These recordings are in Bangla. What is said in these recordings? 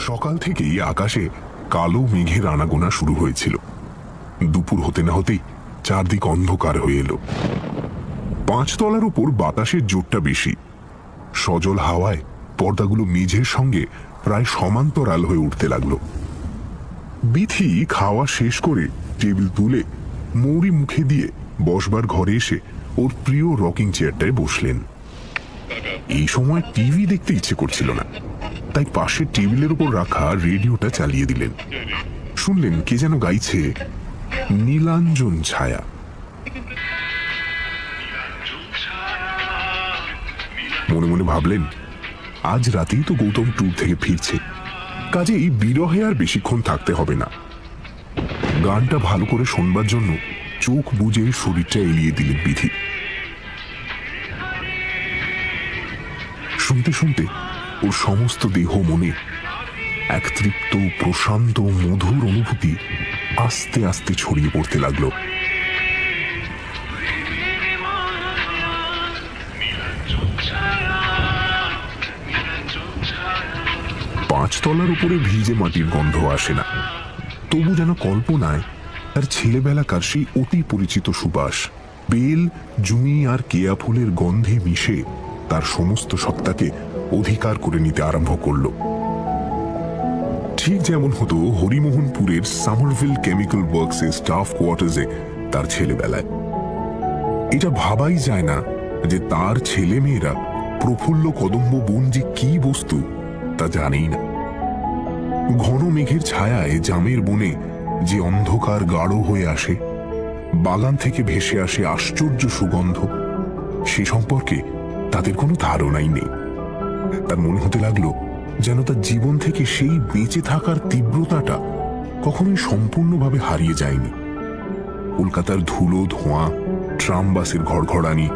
সকাল থেকেই আকাশে কালো মেঘের আনাগোনা শুরু হয়েছিল। দুপুর হতে না হতেই চারদিক অন্ধকার হয়ে এলো। 5 তলার উপর বাতাসের জোরটা বেশি। সজল হাওয়ায় পর্দাগুলো মেঝের সঙ্গে প্রায় সমান্তরাল হয়ে উঠতে লাগলো। বিথি খাওয়া শেষ করে টেবিল তুলে মৌরি মুখে দিয়ে বসবার ঘরে এসে ওর প্রিয় রকিং চেয়ারটায় বসলেন। এই সময় টিভি দেখতে ইচ্ছে করছিল না, তাই পাশের টেবিলের উপর রাখা রেডিওটা চালিয়ে দিলেন। শুনলেন কে যেন গাইছে নীলাঞ্জন ছায়া। মনে মনে ভাবলেন আজ রাতেই তো গৌতম ট্যুর থেকে ফিরছে, কাজেই বিরহে আর বেশিক্ষণ থাকতে হবে না। গানটা ভালো করে শোনবার জন্য চোখ বুজে শরীরটা এলিয়ে দিলেন বিধি। শুনতে শুনতে ওর সমস্ত দেহ মনে এক তৃপ্ত প্রশান্ত মধুর অনুভূতি আস্তে আস্তে ছড়িয়ে পড়তে লাগলো। পাঁচতলার উপরে ভিজে মাটির গন্ধ আসে না, তবু যেন কল্পনায় তার ছেলেবেলাকার সেই অতি পরিচিত সুবাস বেল, জুঁই আর কেয়া ফুলের গন্ধে মিশে তার সমস্ত সত্তাকে অধিকার করে নিতে আরম্ভ করল। ঠিক যেমন হতো হরিমোহনপুরের সামারভিল কেমিক্যাল ওয়ার্কসের স্টাফ কোয়ার্টার্সে তার ছেলেবেলায়। এটা ভাবাই যায় না যে তার ছেলে মেয়েরা প্রফুল্ল কদম্ব বন যে কি বস্তু তা জানেই না। ঘন মেঘের ছায়ায় জামের বনে যে অন্ধকার গাঢ় হয়ে আসে, বাগান থেকে ভেসে আসে আশ্চর্য সুগন্ধ, সে সম্পর্কে তাদের কোনো ধারণাই নেই। তার মনে হতে লাগলো যেন তার জীবন থেকে সেই বেঁচে থাকার তীব্রতাটা কখনোই সম্পূর্ণভাবে হারিয়ে যায়নি। কলকাতার ধুলো ধোঁয়া, ট্রাম বাসের ঘড়ঘড়ানি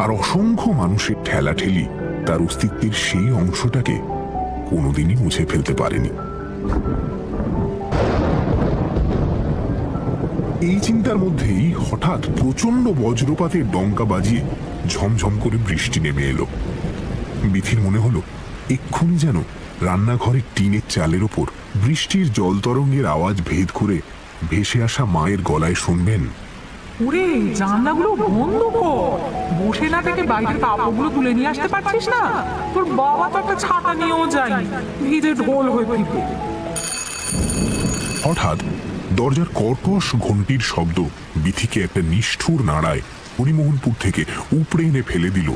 আর অসংখ্য মানুষের ঠেলাঠেলি তার অস্তিত্বের সেই অংশটাকে কোনোদিনই মুছে ফেলতে পারেনি। এই চিন্তার মধ্যেই হঠাৎ প্রচন্ড বজ্রপাতের ডঙ্কা বাজিয়ে ঝমঝম করে বৃষ্টি নেমে এলো। বিথির মনে হলো এক্ষুনি যেন রান্নাঘরের টিনের চালের ওপর বৃষ্টির জল তরঙ্গের আওয়াজ ভেদ করে ভেসে আসা মায়ের গলায় শুনবেন, ওরে জানলাগুলো বন্ধ কর, বসে না থেকে বাইরের কাপড়গুলো তুলে নিয়ে আসতে পারছিস না? তোর বাবা তো একটা ছাতা নিয়েও যায়, ভিজে ঢোল হয়ে ফিরবে। হঠাৎ দরজার কর্কশ ঘণ্টির শব্দ বিথিকে একটা নিষ্ঠুর নাড়ায় হরিমোহনপুর থেকে উপড়ে এনে ফেলে দিল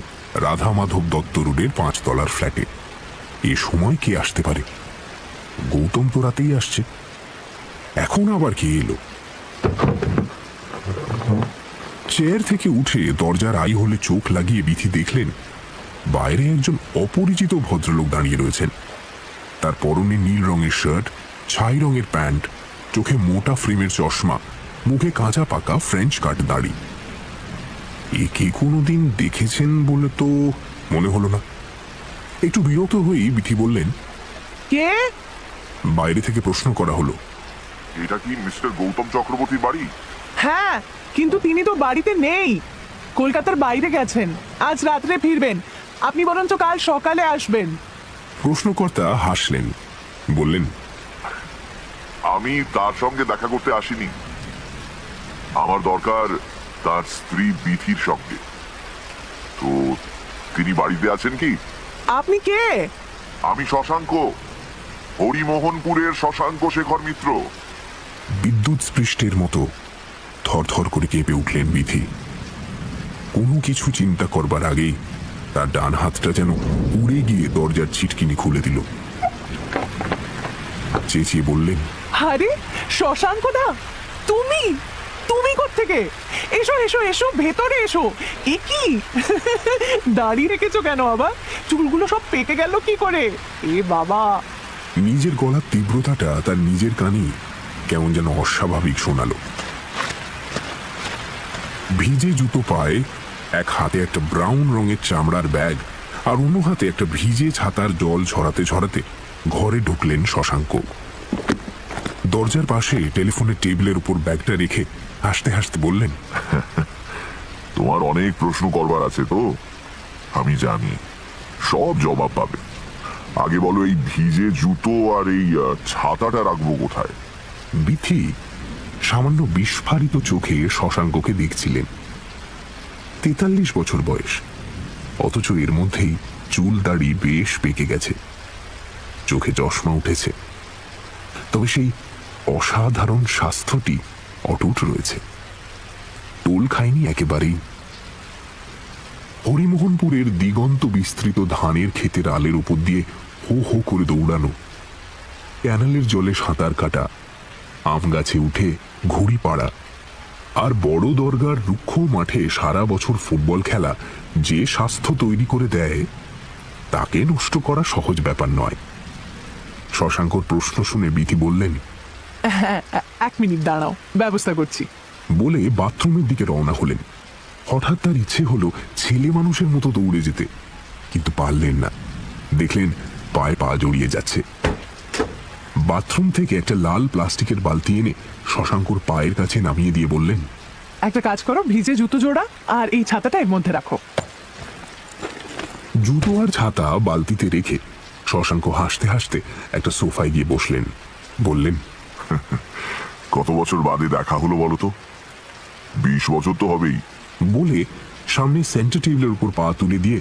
রাধা মাধব দত্ত রোডের 5 তলার ফ্ল্যাটে। এ সময় কে আসতে পারে? গৌতম তো রাতেই আসছে, এখন আবার কে এলো? চেয়ার থেকে উঠে দরজার আই হলে চোখ লাগিয়ে বিথি দেখলেন বাইরে একজন অপরিচিত ভদ্রলোক দাঁড়িয়ে রয়েছেন। তার পরনে নীল রঙের শার্ট, ছাই রঙের প্যান্ট, চোখে মোটা ফ্রেমের চশমা, মুখে কাঁচা পাকা ফ্রেঞ্চ কাট দাড়ি। একে কোনোদিন দেখেছেন বলে তো মনে হলো না। একটু বিরক্ত হয়েই বিথি বললেন, কে? বাইরে থেকে প্রশ্ন করা হলো, এটা কি মিস্টার গৌতম চক্রবর্তীর বাড়ি? হ্যাঁ, কিন্তু তিনি তো বাড়িতে নেই, কলকাতার বাইরে গেছেন, আজ রাত্রে ফিরবেন। আপনি বরঞ্চ কাল সকালে আসবেন। প্রশ্নকর্তা হাসলেন, বললেন, আমি তার সঙ্গে দেখা করতে আসিনি, আমার দরকার তার স্ত্রী বিথির সঙ্গে। তো তিনি বাড়িতে আছেন কি? আপনি কে? আমি শশাঙ্ক, হরিমোহনপুরের শশাঙ্ক শেখর মিত্র। বিদ্যুৎ স্পৃষ্টের মতো থরথর করে কেঁপে উঠলেন বিথি। কোনো কিছু চিন্তা করবার আগেই তার ডান হাতটা যেন উড়ে গিয়ে দরজার ছিটকিনি খুলে দিল। চেঁচিয়ে বললেন, আরে শশাঙ্ক দা, তুমি তুমি কোত্থেকে? এসো এসো এসো, ভেতরে এসো। এ কি দাঁড়িয়ে রেখেছো কেন? আবার চুলগুলো সব পেকে গেল কি করে? এ বাবা! নিজের গলার তীব্রতাটা তার নিজের কানেই কেমন যেন অস্বাভাবিক শোনালো। ভিজে জুতো পায়ে, এক হাতে একটা ব্রাউন রঙের চামড়ার ব্যাগ আর অন্য হাতে একটা ভিজে ছাতার জল ছড়াতে ছড়াতে ঘরে ঢুকলেন শশাঙ্ক। দরজার পাশে টেলিফোনের টেবিলের উপর ব্যাগটা রেখে হাসতে হাসতে বললেন, তোমার অনেক প্রশ্ন করবার আছে তো, আমি জানি, সব জবাব পাবে। আগে বলো, এই ভিজে জুতো আর এই ছাতাটা রাখবো কোথায়? বিথি সামান্য বিস্ফারিত চোখে শশাঙ্ককে দেখছিলেন। 43 বছর বয়স, অথচ এর মধ্যেই চুল দাড়ি বেশ পেকে গেছে, চোখে চশমা উঠেছে, তবে সেই অসাধারণ স্বাস্থ্যটি অটুট রয়েছে, টোল খায়নি একেবারেই। হরিমোহনপুরের দিগন্ত বিস্তৃত ধানের ক্ষেতের আলের উপর দিয়ে হো হো করে দৌড়ানো, ক্যানালের জলে সাঁতার কাটা, আম গাছে উঠে ঘুড়ি পাড়া, আর বড় দরগার রুক্ষ মাঠে সারা বছর ফুটবল খেলা যে স্বাস্থ্য তৈরি করে দেয় তাকে নষ্ট করা সহজ ব্যাপার নয়। শশাঙ্কর প্রশ্ন শুনে বিথি বললেন, হ্যাঁ, 1 মিনিট দাঁড়াও, ব্যবস্থা করছি। বলে বাথরুমের দিকে রওনা হলেন। হঠাৎ তার ইচ্ছে হলো ছেলে মানুষের মতো দৌড়ে যেতে, কিন্তু পারলেন না। দেখলেন পায়ে পা জড়িয়ে যাচ্ছে। বাথরুম থেকে একটা লাল প্লাস্টিকের বালতি এনে শশাঙ্কর পায়ের কাছে নামিয়ে দিয়ে বললেন, একটা কাজ করো, ভিজে জুতো জোড়া আর এই ছাতাটা এর মধ্যে রাখো। জুতো আর ছাতা বালতিতে রেখে শশাঙ্ক হাসতে হাসতে একটা সোফায় গিয়ে বসলেন। বললেন, কত বছর বাদে দেখা হলো বলো তো? 20 বছর তো হবেই। বলে সামনে সেন্টার টেবিলের উপর পা তুলে দিয়ে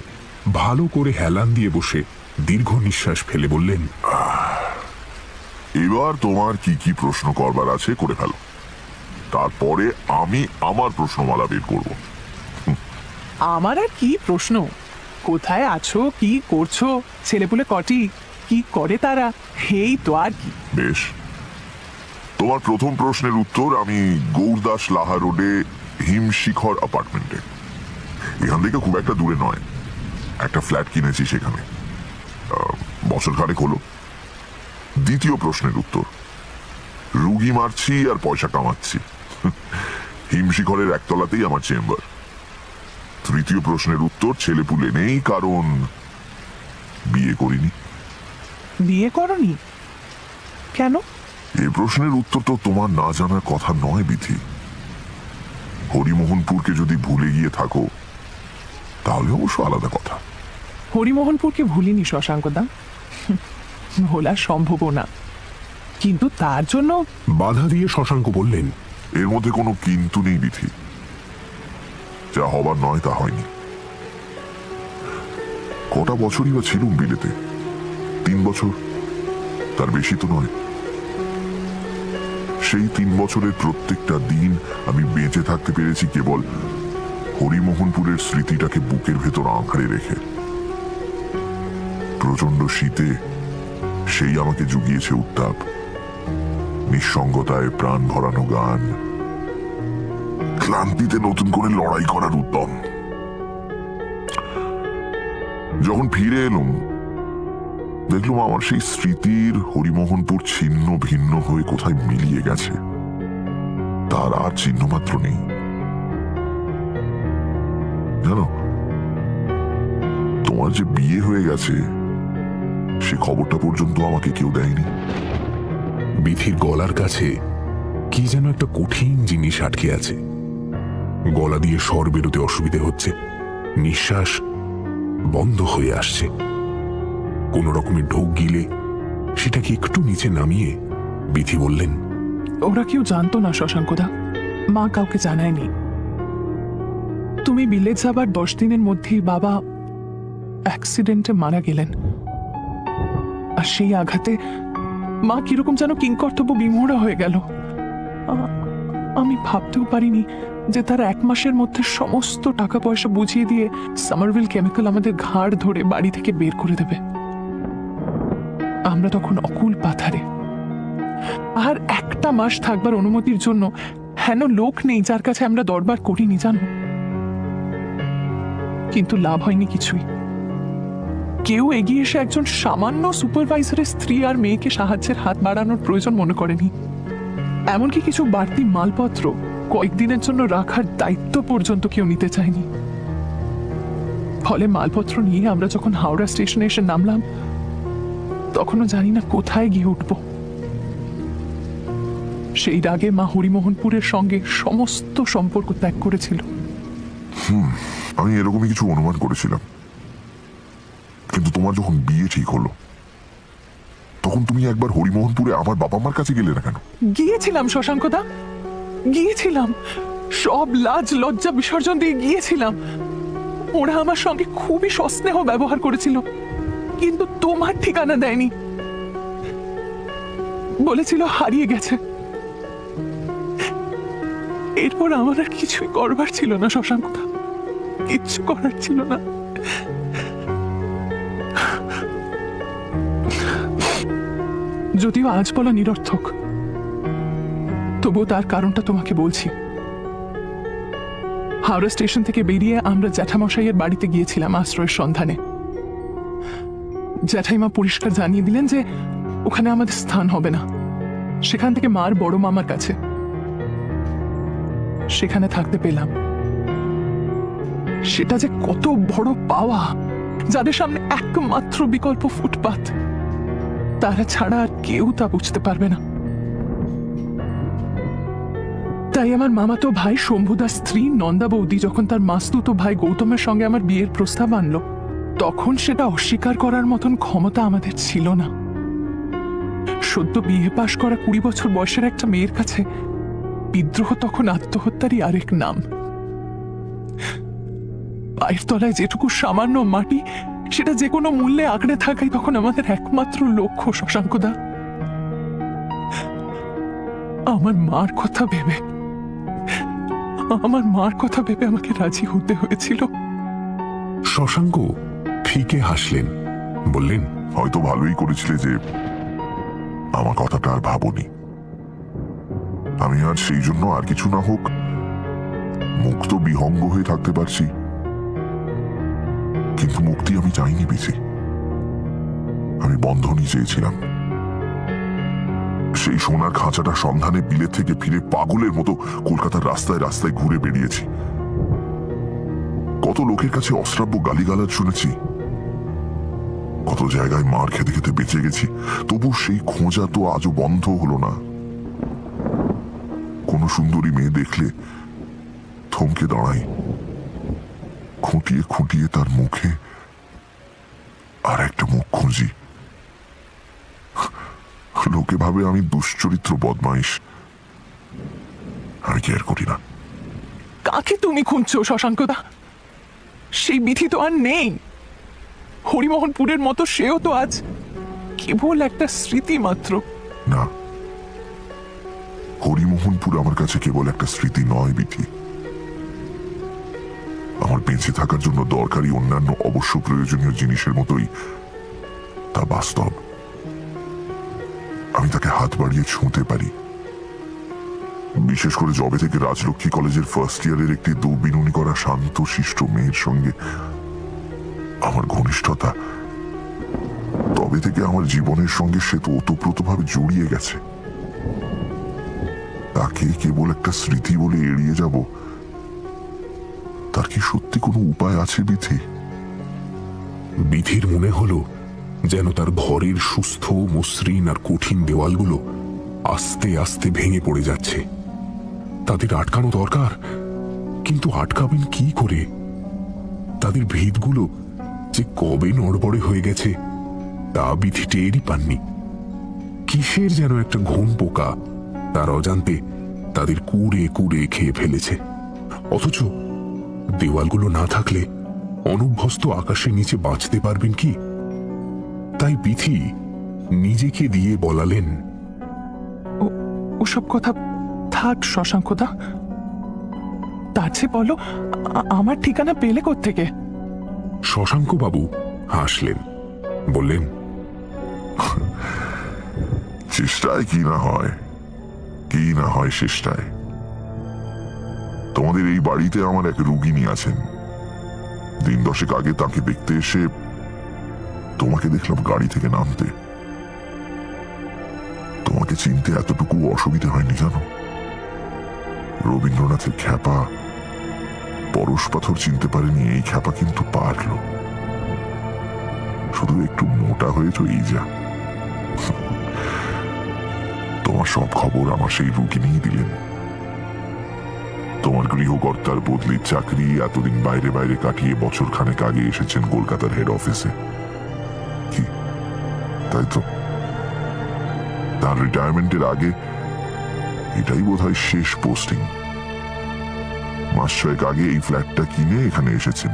ভালো করে হেলান দিয়ে বসে দীর্ঘ নিঃশ্বাস ফেলে বললেন, এবার তোমার কি কি প্রশ্ন করবার আছে করে ফেলো, তারপরে আমি আমার প্রশ্নমালা বের করব। আমার আর কি প্রশ্ন? কোথায় আছো, কি করছো, ছেলেপুলে কটি, কি করে তারা, এই তো আর কি। বেশ, তোমার প্রথম প্রশ্নের উত্তর, আমি গৌরদাস লাহা রোডে হিমশিখর অ্যাপার্টমেন্টে, এখান থেকে খুব একটা দূরে নয়, একটা ফ্ল্যাট কিনেছি সেখানে, বছর খানেক হলো। দ্বিতীয় প্রশ্নের উত্তর, রুগী মারছি আর পয়সা কামাচ্ছি, হিমশিখরের একতলাতেই আমার চেম্বার। তৃতীয় প্রশ্নের উত্তর, ছেলেপুলে নেই কারণ বিয়ে করিনি। বিয়ে করনি কেন? এই প্রশ্নের উত্তর তো তোমার না জানার কথা নয় বিধি। হরিমোহনপুরকে যদি ভুলে গিয়ে থাকো তাহলে অবশ্য আলাদা কথা। হরিমোহনপুরকে ভুলিনি শশাঙ্কদা, ভোলা সম্ভব না, কিন্তু তার জন্য বাধা দিয়ে শশাঙ্ক বললেন, এর মধ্যে কোনো কিন্তু নেই বিধি, যা হবার নয় তা হয়নি। কটা বছরই বা ছিলুম বিলেতে? 3 বছর, তার বেশি তো নয়। সেই 3 বছরের প্রত্যেকটা দিন আমি বেঁচে থাকতে পেরেছি কেবল হরিমোহনপুরের স্মৃতিটাকে বুকের ভেতর আঁকড়ে রেখে। প্রচন্ড শীতে সেই আমাকে জুগিয়েছে উত্তাপ, নিঃসঙ্গতায় প্রাণ ভরানো গান, ক্লান্তিতে নতুন করে লড়াই করার উদ্যম। যখন ফিরে এলুম দেখলুম আমার সেই স্মৃতির হরিমোহনপুর ছিন্ন ভিন্ন হয়ে কোথায় মিলিয়ে গেছে, তার আর চিহ্ন মাত্র নেই। জানো, তোমার যে বিয়ে হয়ে গেছে সে খবরটা পর্যন্ত আমাকে কেউ দেয়নি। বিথির গলার কাছে কি যেন একটা কঠিন জিনিস আটকে আছে, গলা দিয়ে স্বর বেরোতে অসুবিধে হচ্ছে, নিঃশ্বাস বন্ধ হয়ে আসছে। কোন রকমের ঢোক গিলে সেটাকে একটু নিচে নামিয়ে বিথি বললেন, ওরা কেউ জানতো না শশাঙ্কদা, মা কাউকে জানায়নি। তুমি বিলে যাবার 10 দিনের মধ্যেই বাবা অ্যাক্সিডেন্টে মারা গেলেন, আর সেই আঘাতে মা কিরকম যেন কিংকর্তব্য বিমোড়া হয়ে গেল। আমি ভাবতেও পারিনি যে তার 1 মাসের মধ্যে সমস্ত টাকা পয়সা বুঝিয়ে দিয়ে সামারভিল কেমিক্যাল আমাদের ঘাড় ধরে বাড়ি থেকে বের করে দেবে। আমরা তখন অকুল পাথারে, আর 1টা মাস থাকবার অনুমতির জন্য হেন লোক নেই যার কাছে আমরা দরবার করিনি জানো। কিন্তু লাভ হয়নি কিছুই। কেউ এগিয়ে এসে একজন সামান্য সুপারভাইজারের স্ত্রী আর মেয়েকে সাহায্যের হাত বাড়ানোর প্রয়োজন মনে করেনি। এমনকি কিছু বাড়তি মালপত্র কয়েকদিনের জন্য রাখার দায়িত্ব পর্যন্ত কেউ নিতে চায়নি। ফলে মালপত্র নিয়ে আমরা যখন হাওড়া স্টেশনে এসে নামলাম তখনও জানি না কোথায় গিয়ে উঠব। সেই রাগে মা হরিমোহনপুরের সঙ্গে সমস্ত সম্পর্ক ত্যাগ করেছিল। আমি এরকমই কিছু অনুমান করেছিলাম, কিন্তু তোমার যখন বিয়ে ঠিক হলো তখন তুমি একবার হরিমোহনপুরে আমার বাবা মার কাছে গেলে না কেন? গিয়েছিলাম শশাঙ্কদা, গিয়েছিলাম। সব লাজ লজ্জা বিসর্জন দিয়ে গিয়েছিলাম। ওরা আমার সঙ্গে খুবই সস্নেহ ব্যবহার করেছিল, কিন্তু তোমার ঠিকানা দেয়নি। বলেছিল হারিয়ে গেছে। এরপর আমার আর কিছুই করবার ছিল না শশাঙ্কদা, কিচ্ছু করার ছিল না। যদিও আজ বলা নিরর্থক, তবুও তার কারণটা তোমাকে বলছি। হাওড়া স্টেশন থেকে বেরিয়ে আমরা জ্যাঠামশাইয়ের বাড়িতে গিয়েছিলাম আশ্রয়ের সন্ধানে। জ্যাঠাইমা পরিষ্কার জানিয়ে দিলেন যে ওখানে আমাদের স্থান হবে না, সেখান থেকে মার বড় মামার কাছে। সেখানে থাকতে পেলাম। সেটা যে কত বড় পাওয়া, যাদের সামনে একমাত্র বিকল্প ফুটপাত, তারা ছাড়া আর কেউ তা বুঝতে পারবে না। তাই আমার মামাতো ভাই শম্ভুদার স্ত্রী নন্দা বৌদি যখন তার মাসতুতো ভাই গৌতমের সঙ্গে আমার বিয়ের প্রস্তাব আনলো, তখন সেটা অস্বীকার করার মতন ক্ষমতা আমাদের ছিল না। সদ্য বিয়ে পাশ করা 20 বছর বয়সের একটা মেয়ের কাছে বিদ্রোহ তখন আত্মহত্যারই আরেক নাম। পায়ের তলায় যেটুকু সামান্য মাটি, সেটা যে কোনো মূল্যে আঁকড়ে থাকাই তখন আমাদের একমাত্র লক্ষ্য শশাঙ্কদা। আমার মার কথা ভেবে আমাকে রাজি হতে হয়েছিল। শশাঙ্ক ফিকে হাসলেন, বললেন, হয়তো ভালোই করেছিলে যে আমার কথাটা আর ভাবনি। আমি আজ সেই জন্য আর কিছু না হোক মুক্ত বিহঙ্গ হয়ে থাকতে পারছি, কিন্তু মুক্তি আমি চাইনি বেশি, আমি বন্ধনই চেয়েছিলাম। সেই সোনার খাঁচাটা সন্ধানে বিলেত থেকে ফিরে পাগলের মতো কলকাতার রাস্তায় রাস্তায় ঘুরে বেরিয়েছি। কত লোকের কাছে অশ্রাব্য গালিগালাজ শুনেছি, কত জায়গায় মার খেতে খেতে বেঁচে গেছি, তবু সেই খোঁজা তো আজও বন্ধ হলো না। কোন সুন্দরী মেয়ে দেখলে থমকে দাঁড়াই, খুঁটিয়ে খুঁটিয়ে তার মুখে আর একটা মুখ খুঁজি। লোকে ভাবে আমি দুশ্চরিত্র বদমাইশ, আমি কেয়ার করি না। কাকে তুমি খুঁজছো শশাঙ্কদা? সেই বিধি তো আর নেই। হরিমোহনপুরের মতো সেও তো আজ কেবল একটা স্মৃতি মাত্র। না, হরিমোহনপুর আমার কাছে কেবল একটা স্মৃতি নয় বিধি। আমার বেঁচে থাকার জন্য দরকারি অন্যান্য অবশ্য প্রয়োজনীয় জিনিসের মতোই তা বাস্তব। আমি তাকে হাত বাড়িয়ে ছুঁতে পারি। বিশেষ করে যবে থেকে রাজলক্ষ্মী কলেজের ফার্স্ট ইয়ারের একটি দুবিনুনি করা শান্ত শিষ্ট মেয়ের সঙ্গে আমার ঘনিষ্ঠতা, তবে থেকে আমার জীবনের সঙ্গে সে তো ওতপ্রোতভাবে জড়িয়ে গেছে। তাকে কেবল একটা স্মৃতি বলে এড়িয়ে যাব, তার কি সত্যি কোনো উপায় আছে বিধি? বিধির মনে হলো যেন তার ঘরের সুস্থ মসৃণ আর কঠিন দেওয়ালগুলো আস্তে আস্তে ভেঙে পড়ে যাচ্ছে। তাদের আটকানো দরকার, কিন্তু আটকাবেন কি করে? তাদের ভিতগুলো যে কবে নড়বড়ে হয়ে গেছে তা বিধি টেরই পাননি। কিসের যেন একটা ঘুম পোকা তার অজান্তে তাদের কুড়ে কুড়ে খেয়ে ফেলেছে। অথচ দেওয়ালগুলো না থাকলে অনভ্যস্ত আকাশের নিচে বাঁচতে পারবেন কি? তাই বিধি নিজেকে দিয়ে বলালেন, ওসব কথা থাক শশাঙ্কদা, তার চেয়ে বলো আমার ঠিকানা পেলে কোত্থেকে? শশাঙ্ক বাবু হাসলেন, বললেন, চেষ্টায় কি না হয়, কি না হয় চেষ্টায়। তোমাদের এই বাড়িতে আমার এক রুগিনী আছেন। 10 দশেক আগে তাকে দেখতে এসে তোমাকে দেখলাম গাড়ি থেকে নামতে। তোমাকে চিনতে এতটুকু অসুবিধা হয়নি জানো। রবীন্দ্রনাথের খ্যাপা পরশ পাথর চিনতে পারেনি, এই খ্যাপা কিন্তু পারল। শুধু একটু মোটা হয়েছে এই যা। তোমার সব খবর আমার সেই রুগিনীই দিলেন। তোমার গৃহকর্তার বদলির চাকরি, এতদিন বাইরে বাইরে কাটিয়ে বছর খানেক আগে এসেছেন কলকাতার হেড অফিসে। কি তাই তো? তার রিটায়ারমেন্টের আগে এটাই বোধহয় শেষ পোস্টিং। মাস ছয়েক আগে এই ফ্ল্যাটটা কিনে এখানে এসেছেন।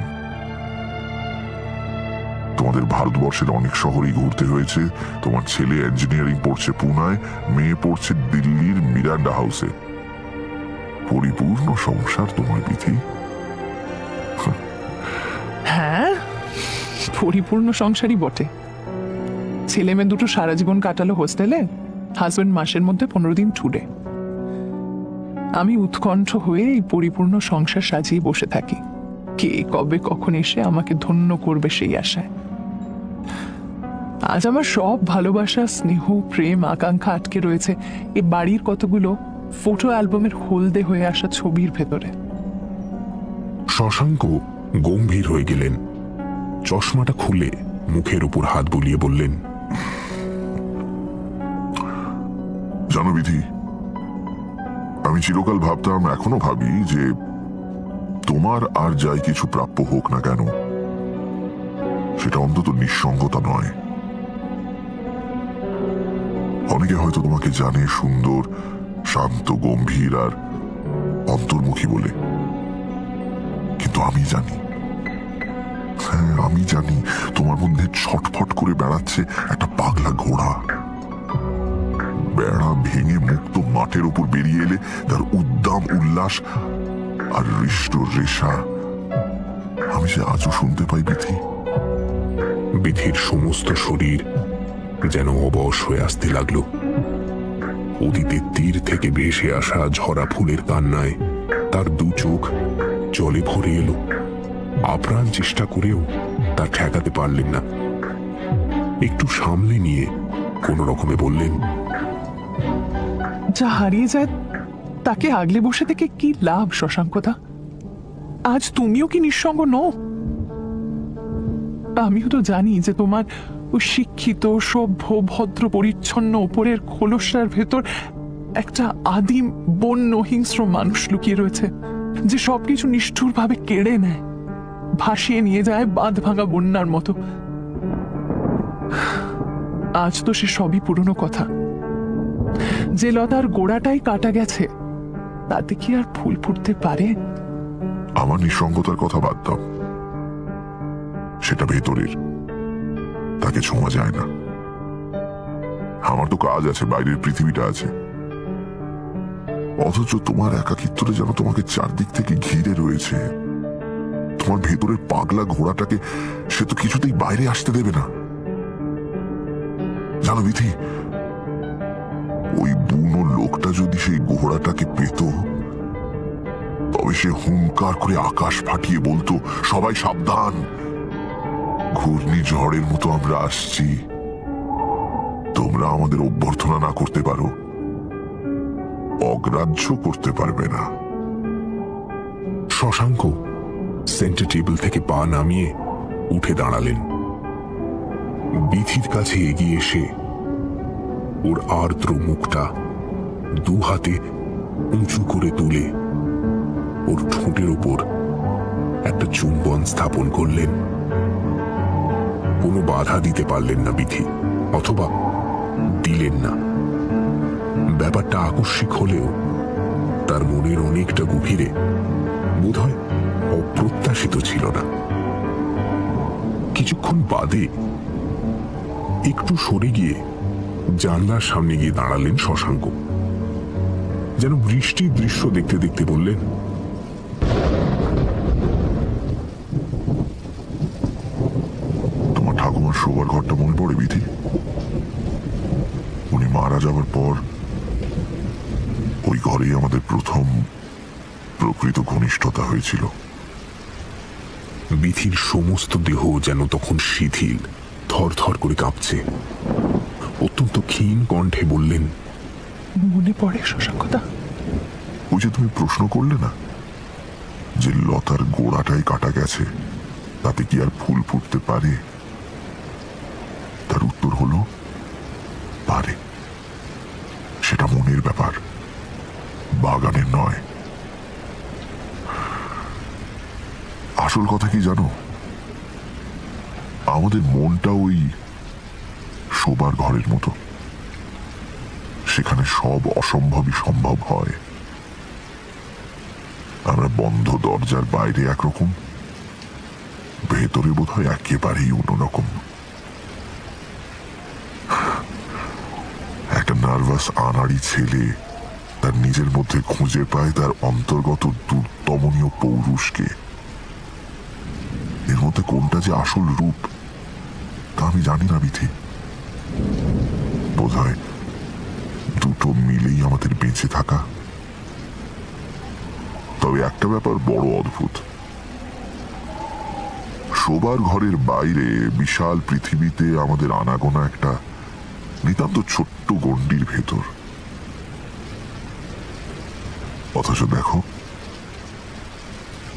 তোমাদের ভারতবর্ষের অনেক শহরেই ঘুরতে হয়েছে। তোমার ছেলে ইঞ্জিনিয়ারিং পড়ছে পুনায়, মেয়ে পড়ছে দিল্লির মিরান্ডা হাউসে। পরিপূর্ণ সংসার তোমার বিধি। হ্যাঁ, পরিপূর্ণ সংসারই বটে। ছেলে মেয়ে দুটো সারা জীবন কাটালো হোস্টেলে, হাজবেন্ড মাসের মধ্যে 15 দিন ট্যুরে। আমি উৎকণ্ঠ হয়ে এই পরিপূর্ণ সংসার সাজিয়ে বসে থাকি, কে কবে কখন এসে আমাকে ধন্য করবে সেই আশায়। আজ আমার সব ভালোবাসা, স্নেহ, প্রেম, আকাঙ্ক্ষা আটকে রয়েছে এই বাড়ির কতগুলো ফটো অ্যালবামের হলদে হয়ে আসা ছবির ভেতরে। শশাঙ্ক গম্ভীর হয়ে গেলেন। চশমাটা খুলে মুখের উপর হাত বুলিয়ে বললেন, জানো বিধি, আমি চিরকাল ভাবতাম, এখনো ভাবি, যে তোমার আর যাই কিছু প্রাপ্য হোক না কেন, সেটা অন্তত নিঃসঙ্গতা নয়। অনেকে হয়তো তোমাকে জানে সুন্দর, শান্ত, গম্ভীর আর অন্তর্মুখী বলে, কিন্তু আমি জানি, হ্যাঁ আমি জানি, তোমার মধ্যে ছটফট করে বেড়াচ্ছে একটা পাগলা ঘোড়া। বেড়া ভেঙে মুক্ত মাঠের উপর বেরিয়ে এলে তার উদ্দাম উল্লাস আর হৃষ্ট রেশা আমি যে আজও শুনতে পাই বিধি। বিধির সমস্ত শরীর যেন অবশ হয়ে আসতে লাগলো। অতীতের তীর থেকে ভেসে আসা ঝরা ফুলের কান্নায় তার দু চোখ জলে ভরে এলো। আপ্রাণ চেষ্টা করেও তা ঠেকাতে পারলেন না। একটু সামলে নিয়ে কোন রকমে বললেন, যা হারিয়ে যায় তাকে আগলে বসে থেকে কি লাভ শশাঙ্কদা? আজ তুমিও কি নিঃসঙ্গ নও? আমিও তো জানি যে তোমার ওই শিক্ষিত, সভ্য, ভদ্র, পরিচ্ছন্ন উপরের খোলসার ভেতর একটা আদিম, বন্য, হিংস্র মানুষ লুকিয়ে রয়েছে, যে সবকিছু নিষ্ঠুরভাবে কেড়ে নেয়, ভাসিয়ে নিয়ে যায় বাঁধ ভাঙা বন্যার মতো। আজ তো সে সবই পুরনো কথা। যে লতার গোড়াটাই কাটা গেছে, তাতে কি আর ফুল ফুটতে পারে? আমার নিঃসঙ্গতার কথা বাদ দাও, সেটা ভেতরের, তাকে ছোঁয়া যায় না। আমার তো কাজ আছে, বাইরের পৃথিবীটা আছে। অথচ তোমার একাকিত্বটা যেন তোমাকে চারদিক থেকে ঘিরে রয়েছে। তোমার ভেতরের পাগলা ঘোড়াটাকে সে তো কিছুতেই বাইরে আসতে দেবে না। জানো বিধি, ওই বুনো লোকটা যদি সেই ঘোড়াটাকে পেত, তবে সে হুঙ্কার করে আকাশ ফাটিয়ে বলতো, সবাই সাবধান, ঘূর্ণিঝড়ের মতো আমরা আসছি। তোমরা আমাদের অভ্যর্থনা না করতে পারো, অগ্রাহ্য করতে পারবে না। শশাঙ্ক সেন্টার টেবিল থেকে পা নামিয়ে উঠে দাঁড়ালেন। বিধির কাছে এগিয়ে এসে ওর আর্দ্র মুখটা দু হাতে উঁচু করে তুলে ওর ঠোঁটের উপর একটা চুম্বন স্থাপন করলেন। কোনো বাধা দিতে পারলেন না বিধি, অথবা দিলেন না। ব্যাপারটা আকস্মিক হলেও তার মনের অনেকটা গভীরে বোধহয় অপ্রত্যাশিত ছিল না। কিছুক্ষণ বাদে একটু সরে গিয়ে জানলার সামনে গিয়ে দাঁড়ালেন শশাঙ্ক। যেন বৃষ্টির দৃশ্য দেখতে দেখতে বললেন, তোমার ঠাকুমার শোবার ঘরটা মনে পড়ে বিধি? উনি মারা যাওয়ার পর ওই ঘরেই আমাদের প্রথম প্রকৃত ঘনিষ্ঠতা হয়েছিল। বিধির সমস্ত দেহ যেন তখন শিথিল, থরথর করে কাঁপছে। অত্যন্ত ক্ষীণ কণ্ঠে বললেন, মনে পড়ে শশাঙ্কদা? ওই যে তুমি প্রশ্ন করলে না, যে লতার গোড়াটাই কাটা গেছে, তাতে কি আর ফুল ফুটতে পারে? তার উত্তর হলো পারে। সেটা মনের ব্যাপার, বাগানের নয়। আসল কথা কি জানো, আমাদের মনটা ওই শোবার ঘরের মতো। সব অসম্ভবই সম্ভব হয়। আমরা বন্ধ দরজার বাইরে একরকম, ভেতরে বোধহয় একেবারেই অন্যরকম। একটা নার্ভাস আনাড়ি ছেলে তার নিজের মধ্যে খুঁজে পায় তার অন্তর্গত দুর্দমনীয় পৌরুষকে। এর মধ্যে কোনটা যে আসল রূপ তা আমি জানি না বিথি। বোধহয় দুটো মিলেই আমাদের বেঁচে থাকা। তবে একটা ব্যাপার বড় অদ্ভুত, শোবার ঘরের বাইরে বিশাল পৃথিবীতে আমাদের আনাগোনা একটা নিতান্ত ছোট্ট গণ্ডির ভেতর, অথচ দেখো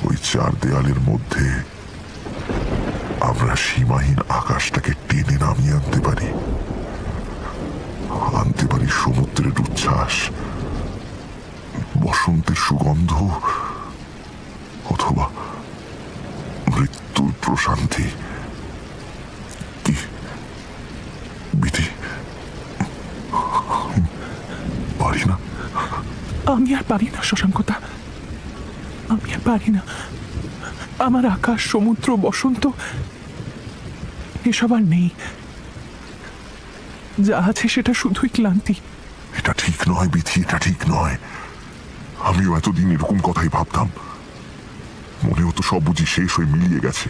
ওই চার দেয়ালের মধ্যে আমরা সীমাহীন আকাশটাকে টেনে নামিয়ে আনতে পারি সমুদ্রের উচ্ছ্বাস, বসন্তের সুগন্ধ, অথবা মৃত্যুর প্রশান্তি। কি বিধি, পারি না। আমি আর পারি না শশাঙ্কদা, আমি আর পারি না। আমার আকাশ, সমুদ্র, বসন্ত এসব আর নেই। যা আছে সেটা শুধুই ক্লান্তি। এটা ঠিক নয় বিধি, এটা ঠিক নয়। আমিও এতদিন এরকম কথাই ভাবতাম, মনে হতো সব বুঝি শেষ হয়ে মিলিয়ে গেছে।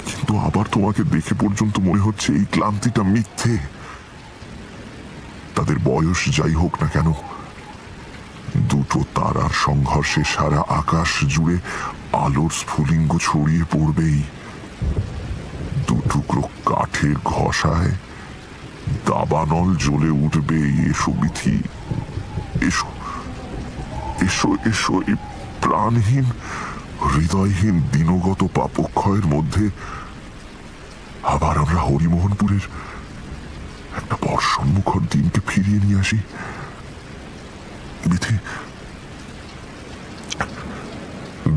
কিন্তু আবার তোমাকে দেখে পর্যন্ত মনে হচ্ছে এই ক্লান্তিটা মিথ্যে। তাদের বয়স যাই হোক না কেন, দুটো তারার সংঘর্ষে সারা আকাশ জুড়ে আলোর স্ফুলিঙ্গ ছড়িয়ে পড়বেই। দু টুকরো কাঠের ঘষায় দাবানল জ্বলে উঠবে। এসো বিথি, এসো এসো এসো। এই প্রাণহীন হৃদয়হীন দিনগত পাপক্ষয়ের মধ্যে আবার আমরা হরিমোহনপুরের একটা বর্ষণমুখর দিনকে ফিরিয়ে নিয়ে আসি। বিথি,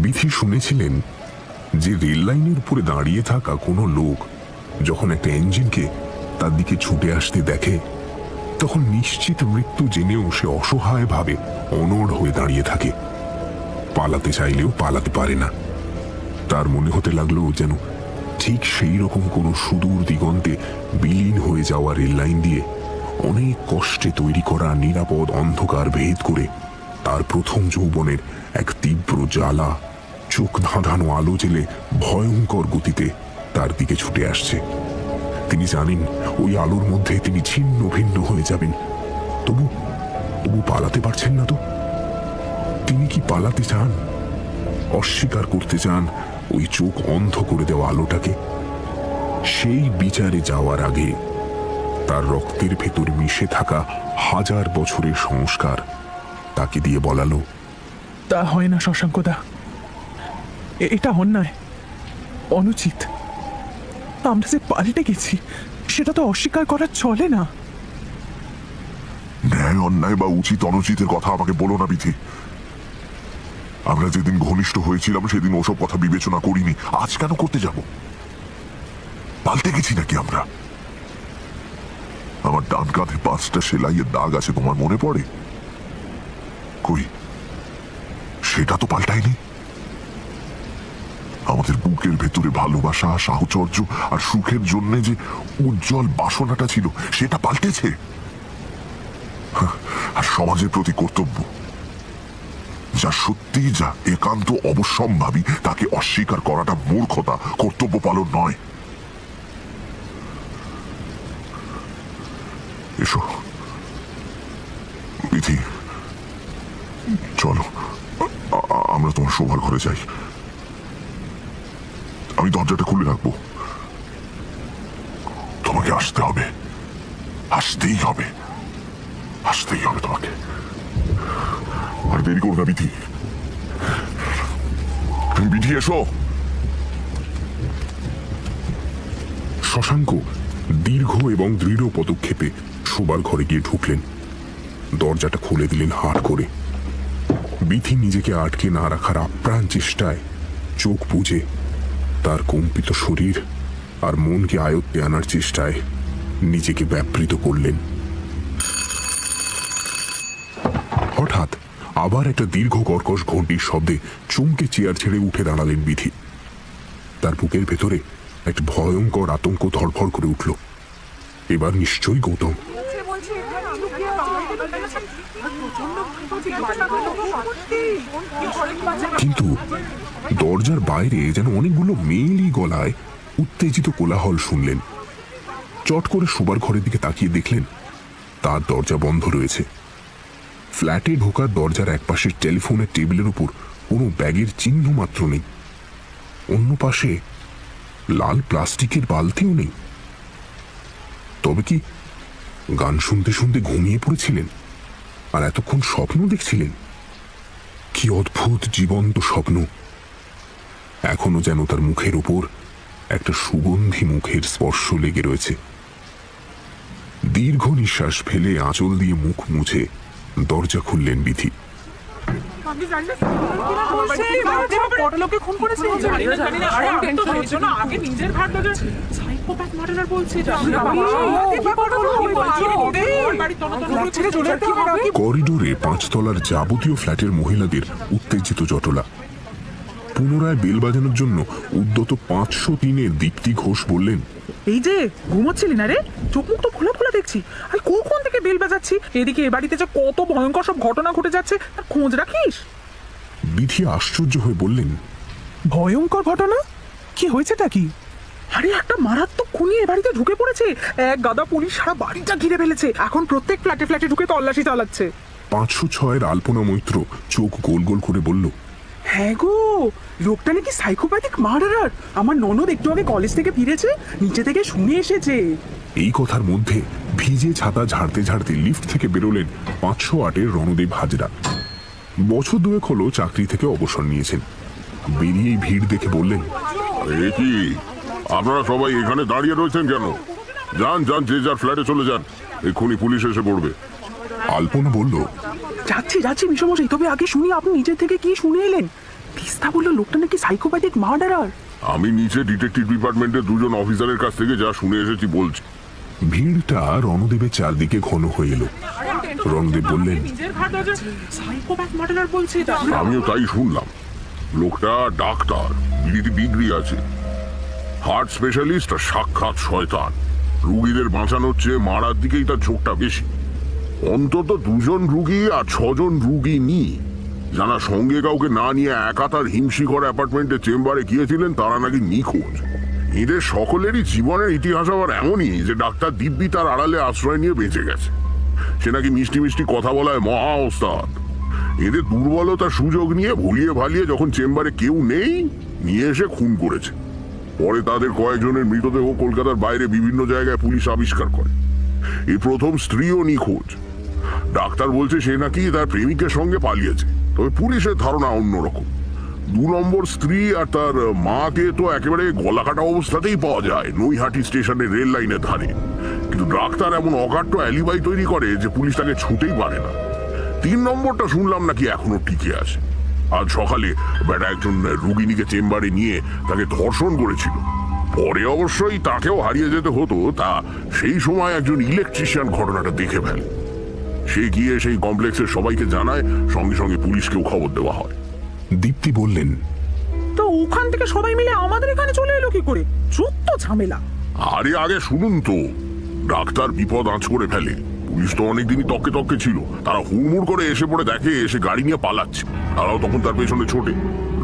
বিথি শুনেছিলেন যে রেল লাইনের উপরে দাঁড়িয়ে থাকা কোনো লোক যখন একটা ইঞ্জিনকে তার দিকে ছুটে আসতে দেখে, তখন নিশ্চিত মৃত্যু জেনেও সে অসহায়ভাবে অনড় হয়ে দাঁড়িয়ে থাকে। পালাতে চাইলেও পালাতে পারে না। তার মনে হতে লাগলো যেন ঠিক সেই রকম কোনো সুদূর দিগন্তে বিলীন হয়ে যাওয়া রেল লাইন দিয়ে অনেক কষ্টে তৈরি করা নিরাপদ অন্ধকার ভেদ করে তার প্রথম যৌবনের এক তীব্র জ্বালা চোখ ধাঁধানো আলো জেলে ভয়ঙ্কর গতিতে তার দিকে ছুটে আসছে। তিনি জানেন ওই আলোর মধ্যে তিনি ছিন্ন ভিন্ন হয়ে যাবেন। তবু তবু পালাতে পারছেন না তো। তিনি কি পালাতে চান? অস্বীকার করতে চান ওই চোখ অন্ধ করে দেওয়া আলোটাকে? সেই বিচারে যাওয়ার আগে তার রক্তের ভেতর মিশে থাকা হাজার বছরের সংস্কার তাকে দিয়ে বলালো, তা হয় না শশাঙ্কদা, এটা অন্যায়, অনুচিত। আমরা যে পাল্টে গেছি সেটা তো অস্বীকার করা চলে না। ন্যায় অন্যায় বা উচিত অনুচিতের কথা আমাকে বলো না বিথি। আমরা যেদিন ঘনিষ্ঠ হয়েছিলাম সেদিন ওসব কথা বিবেচনা করিনি। আজ কেন করতে যাব? পাল্টে গেছি নাকি আমরা? আমার ডান কাঁধে 5টা সেলাইয়ের দাগ আছে, তোমার মনে পড়ে? কই, সেটা তো পাল্টায়নি। আমাদের বুকের ভেতরে ভালোবাসা, সাহচর্য আর সুখের জন্য যে উজ্জ্বল বাসনাটা ছিল সেটা পাল্টেছে। আর সমাজের প্রতি কর্তব্য, যা সত্যি, যা একান্ত অবশ্যম্ভাবী, তাকে অস্বীকার করাটা মূর্খতা, কর্তব্য পালন নয়। এসো বিধি, চলো আমরা তোমার শোবার ঘরে যাই। আমি দরজাটা খুলে রাখবো। তোমাকে আসতে হবে, আসতেই হবে, আসতেই হবে তোমাকে। আর দেরি করো না বিধি, বিধি এসো। শশাঙ্ক দীর্ঘ এবং দৃঢ় পদক্ষেপে শোবার ঘরে গিয়ে ঢুকলেন। দরজাটা খুলে দিলেন হাট করে। বিধি নিজেকে আটকে না রাখার আপ্রাণ চেষ্টায় চোখ বুজে তার কম্পিত শরীর আর মনকে আয়ত্তে আনার চেষ্টায় নিজেকে ব্যাপৃত করলেন। আবার একটা দীর্ঘ কর্কশ ঘণ্টির শব্দে চমকে চেয়ার ছেড়ে উঠে দাঁড়ালেন বিধি। তার বুকের ভেতরে এক ভয়ঙ্কর আতঙ্ক ধড়ফড় করে উঠল। এবার নিশ্চয়ই গৌতম। কিন্তু দরজার বাইরে যেন অনেকগুলো মেয়েলি গলায় উত্তেজিত কোলাহল শুনলেন। চট করে শোবার ঘরের দিকে তাকিয়ে দেখলেন তার দরজা বন্ধ রয়েছে। ফ্ল্যাটে ঢোকার দরজার একপাশের টেলিফোনের টেবিলের উপর কোনো ব্যাগের চিহ্ন মাত্র নেই। অন্য পাশে লাল প্লাস্টিকের বালতিও নেই। তবে কি গান শুনতে শুনতে ঘুমিয়ে পড়েছিলেন আর এতক্ষণ স্বপ্ন দেখছিলেন? কি অদ্ভুত জীবন্ত স্বপ্ন! এখনো যেন তার মুখের উপর একটা সুগন্ধি মুখের স্পর্শ লেগে রয়েছে। দীর্ঘ নিঃশ্বাস ফেলে আঁচল দিয়ে মুখ মুছে দরজা খুললেন বিধি। করিডোরে 5 তলার যাবতীয় ফ্ল্যাটের মহিলাদের উত্তেজিত জটলা। পুনরায় বেল বাজানোর জন্য উদ্যত 503-এর দীপ্তি ঘোষ বললেন, এই যে ঘুমোচ্ছিলি না রে? চোখ মুখ তো খোলা খোলা দেখছি। আর কখন থেকে বেল বাজাচ্ছি? এদিকে এ বাড়িতে যে কত ভয়ঙ্কর সব ঘটনা ঘটে যাচ্ছে তার খোঁজ রাখিস? বিধি আশ্চর্য হয়ে বললেন, ভয়ঙ্কর ঘটনা? কি হয়েছেটা কি? আরে একটা মারাত্মক খুনি এ বাড়িতে ঢুকে পড়েছে। এক গাদা পুলিশ সারা বাড়িটা ঘিরে ফেলেছে। এখন প্রত্যেক ফ্ল্যাটে ফ্ল্যাটে ঢুকে তল্লাশি চালাচ্ছে। 506-এর আলপনা মৈত্র চোখ গোল গোল করে বলল, হ্যাঁ গো, লোকটা নাকি সাইকোপ্যাথিক মার্ডারার। আমার ননদ একটু আগে কলেজ থেকে ফিরেছে, নিচে থেকে শুনে এসেছে। এই কথার মধ্যে ভিজে ছাতা ঝাড়তে ঝাড়তে লিফট থেকে বেরোলেন 508-এর রণদেব হাজরা। বছর দুয়েক হলো চাকরি থেকে অবসর নিয়েছেন। বেরিয়েই ভিড় দেখে বললেন, এ কি, আপনারা সবাই এখানে দাঁড়িয়ে রয়েছেন কেন? যান যান, যে যার ফ্ল্যাটে চলে যান, এক্ষুনি পুলিশ এসে পড়বে। আলপনা বলল, যাচ্ছি যাচ্ছি মিশমশাই, তবে আগে শুনি আপনি নিজের থেকে কি শুনে এলেন। তিস্তা বললো লোকটা নাকি সাইকোপ্যাথিক মার্ডারার। আমি নিচে ডিটেকটিভ ডিপার্টমেন্টের 2জন অফিসারের কাছ থেকে যা শুনে এসেছি বলছি। ভিড়টা রণদেবের চারদিকে ঘন হয়ে এলো। রণদেব বললেন, আমিও তাই শুনলাম। লোকটা ডাক্তার, ডিগ্রি আছে, হার্ট স্পেশালিস্ট আর সাক্ষাৎ শয়তান। রুগীদের বাঁচানোর চেয়ে মারার দিকেই তার ঝোঁকটা বেশি। অন্তত 2জন রুগী আর 6জন রুগী নিয়ে যারা সঙ্গে কাউকে না নিয়ে একা তার হিমশিখর অ্যাপার্টমেন্টে চেম্বারে গিয়েছিলেন তারা নাকি নিখোঁজ। এদের সকলেরই জীবনের ইতিহাস আবার এমনই যে ডাক্তার দিব্যি তার আড়ালে আশ্রয় নিয়ে বেঁচে গেছে। সে নাকি মিষ্টি মিষ্টি কথা বলায় মহা ওস্তাদ। এদের দুর্বলতার সুযোগ নিয়ে ভুলিয়ে ভালিয়ে যখন চেম্বারে কেউ নেই নিয়ে এসে খুন করেছে। পরে তাদের কয়েকজনের মৃতদেহ কলকাতার বাইরে বিভিন্ন জায়গায় পুলিশ আবিষ্কার করে। এই প্রথম স্ত্রীও নিখোঁজ। ডাক্তার বলছে সে নাকি তার প্রেমিকের সঙ্গে পালিয়েছে, তবে পুলিশের ধারণা অন্যরকম। 2 নম্বর স্ত্রী আর তার মাকে তো একেবারে গলাকাটা অবস্থাতেই পাওয়া যায় নৈহাটি স্টেশনের রেল লাইনের ধারে। কিন্তু ডাক্তার এমন অকাট্য অ্যালিবাই তৈরি করে যে পুলিশ তাকে ছুঁতেই পারে না। 3 নম্বরটা শুনলাম নাকি এখনো টিকে আছে। আজ সকালে বেটা একজন রুগিনীকে চেম্বারে নিয়ে তাকে ধর্ষণ করেছিল। পরে অবশ্যই তাকেও হারিয়ে যেতে হতো, তা সেই সময় একজন ইলেকট্রিশিয়ান ঘটনাটা দেখে ফেলে। সে গিয়ে সেই কমপ্লেক্সের সবাইকে জানায়, সঙ্গে সঙ্গে পুলিশকেও খবর দেওয়া হয়। দীপ্তি বললেন, তো ওখান থেকে সবাই মিলে আমাদের এখানে চলে এলো কি করে? যত ঝামেলা। আরে আগে শুনুন তো। ডাক্তার বিপদ আঁচ করে ফেলে, পুলিশ তো অনেকদিনই তককে তককে ছিল। তারা হুড়মুড় করে এসে পড়ে দেখে এসে গাড়ি নিয়ে পালাচ্ছে, তারাও তখন তার পেছনে ছোটে।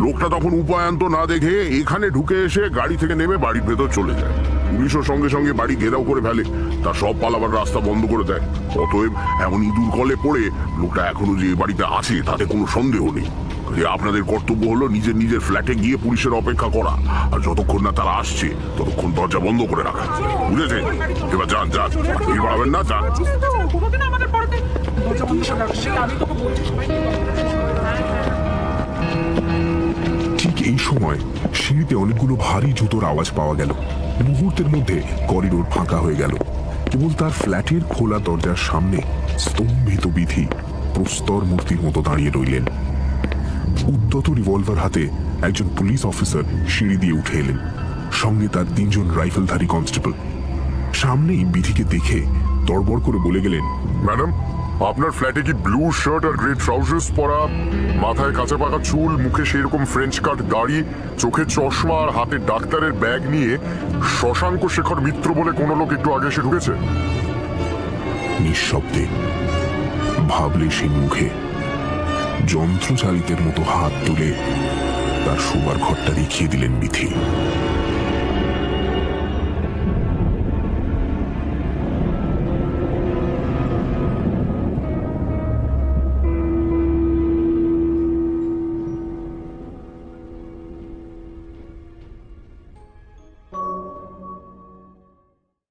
লোকটা তখন উপায়ান্ত না দেখে এখানে ঢুকে এসে গাড়ি থেকে নেমে বাড়ির ভেতর চলে যায়। পুলিশও সঙ্গে সঙ্গে বাড়ি ঘেরাও করে ফেলে, তার সব পালাবার রাস্তা বন্ধ করে দেয়। অতএব এমন ইঁদুর কলে পড়ে লোকটা এখনো যে বাড়িতে আছে তাতে কোনো সন্দেহ নেই। আপনাদের কর্তব্য হলো নিজের নিজের ফ্ল্যাটে গিয়ে পুলিশের অপেক্ষা করা, আর যতক্ষণ না তারা আসছে ততক্ষণ দরজা বন্ধ করে রাখা। বুঝেছেন? এবার যান যান, ভিড় বাড়াবেন না, যান। ঠিক এই সময় সিঁড়িতে অনেকগুলো ভারী জুতোর আওয়াজ পাওয়া গেল। মুহূর্তের মধ্যে করিডোর ফাঁকা হয়ে গেল। কেবল তার ফ্ল্যাটের খোলা দরজার সামনে স্তম্ভিত বিধি প্রস্তর মূর্তির মতো দাঁড়িয়ে রইলেন। উদ্যত রিভলভার হাতে একজন পুলিশ অফিসার সিঁড়ি দিয়ে উঠে এলেন, সঙ্গে তার 3জন রাইফেলধারী কনস্টেবল। সামনেই বিধিকে দেখে তড়বড় করে বলে গেলেন, ম্যাডাম, আপনার ফ্ল্যাটে কি ব্লু শার্ট আর গ্রে ট্রাউজার্স পরা, মাথায় কাঁচা পাকা চুল, মুখে সেই রকম ফ্রেঞ্চ কাট দাড়ি, চোখে চশমা আর হাতে ডাক্তারের ব্যাগ নিয়ে শশাঙ্ক শেখর মিত্র বলে কোনো লোক একটু আগে এসে ঢুকেছে? নিঃশব্দে ভাবলে সে মুখে যন্ত্রচালিতের মতো হাত তুলে তার শোবার ঘরটা দেখিয়ে দিলেন মিথি।